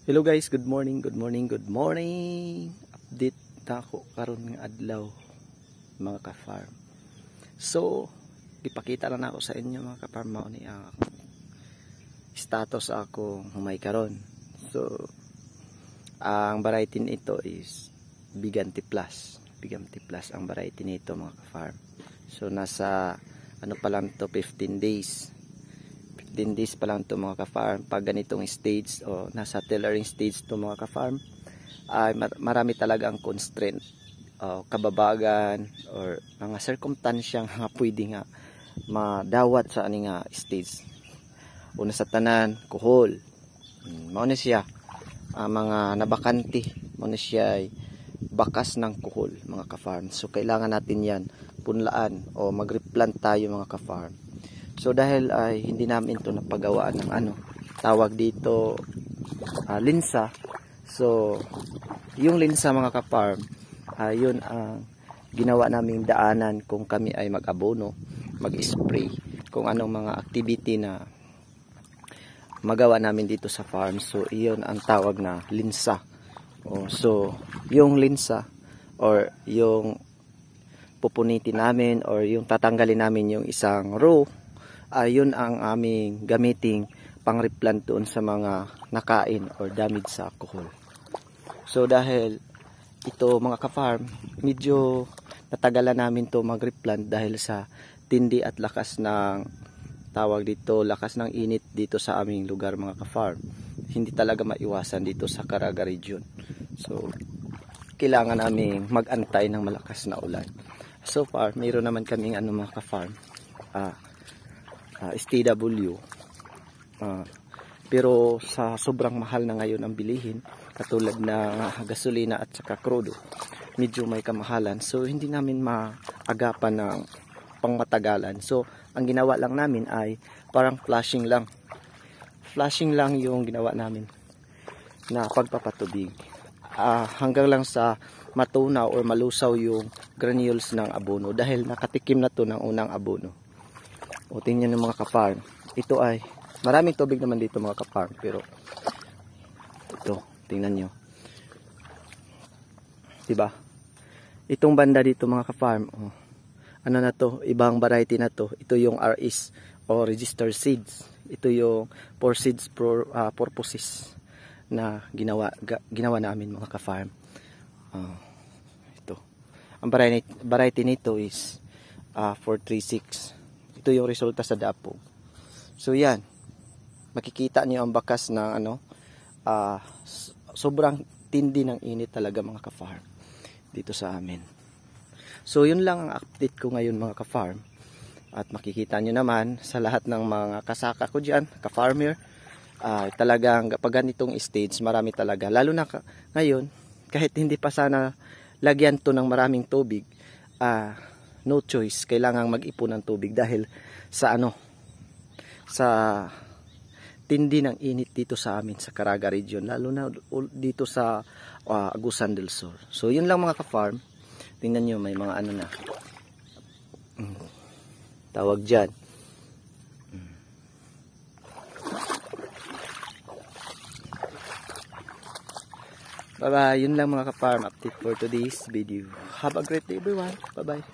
Hello guys, good morning, good morning, good morning. Update na ako karon nga adlaw mga ka-farm. So, ipakita na ako sa inyo mga ka-farm mao ni status ako humay karon. So, ang variety nito is Bigante Plus. Bigante Plus ang variety nito mga ka-farm. So, nasa ano pa lang to 15 days. 15 days pa lang to mga ka-farm. Pag ganitong stage o nasa tailoring stage to mga ka-farm, ay marami talaga ang constraint o kababagan or mga circumstansyang nga pwede nga madawat sa ani nga stage. Una sa tanan, kuhol. Mao na siya mga nabakante, mao na siya ay bakas ng kuhol mga ka-farm. So kailangan natin yan punlaan o mag-replant tayo mga ka-farm. So dahil ay hindi namin ito napagawaan ng tawag dito linsa. So yung linsa mga ka-farm, yun ang ginawa naming daanan kung kami ay mag-abono, mag-spray, kung anong mga activity na magawa namin dito sa farm. So iyon ang tawag na linsa. So yung linsa or yung pupunitin namin or yung tatanggalin namin yung isang row, yun ang aming gamiting pang-replant doon sa mga nakain or damage sa alcohol. So dahil ito mga ka-farm, medyo natagalan namin to mag-replant dahil sa tindi at lakas ng tawag dito, lakas ng init dito sa aming lugar mga ka-farm. Hindi talaga maiwasan dito sa Caraga region. So kailangan naming mag-antay ng malakas na ulan. So far, mayroon naman kaming mga ka-farm, STW, pero sa sobrang mahal na ngayon ang bilihin, katulad na gasolina at saka crudo, medyo may kamahalan. So hindi namin maagapan ng pangmatagalan. So ang ginawa lang namin ay parang flashing lang yung ginawa namin na pagpapatubig, hanggang lang sa matunaw or malusaw yung granules ng abono, dahil nakatikim na to ng unang abono. O tingnan nyo mga ka-farm, ito ay maraming tubig naman dito mga ka-farm, pero ito tingnan nyo, diba, itong banda dito mga ka-farm, ano na to, ibang variety na to. Ito yung RS o registered seeds. Ito yung for seeds purposes na ginawa namin mga ka-farm. Ito ang variety nito is 436. Ito yung resulta sa dapo. So yan, makikita niyo ang bakas ng sobrang tindi ng init talaga mga ka-farm dito sa amin. So yun lang ang update ko ngayon mga ka-farm. At makikita nyo naman sa lahat ng mga kasaka ko dyan, ka-farmer, talagang pag ganitong stage marami talaga. Lalo na ngayon, kahit hindi pa sana lagyan to ng maraming tubig, no choice, kailangang mag-ipon ng tubig dahil sa sa tindi ng init dito sa amin sa Caraga region, lalo na dito sa Agusan del Sur. So yun lang mga ka-farm. Tingnan nyo, may mga na tawag dyan, bye bye. Yun lang mga ka-farm update for today's video. Have a great day everyone. Bye bye.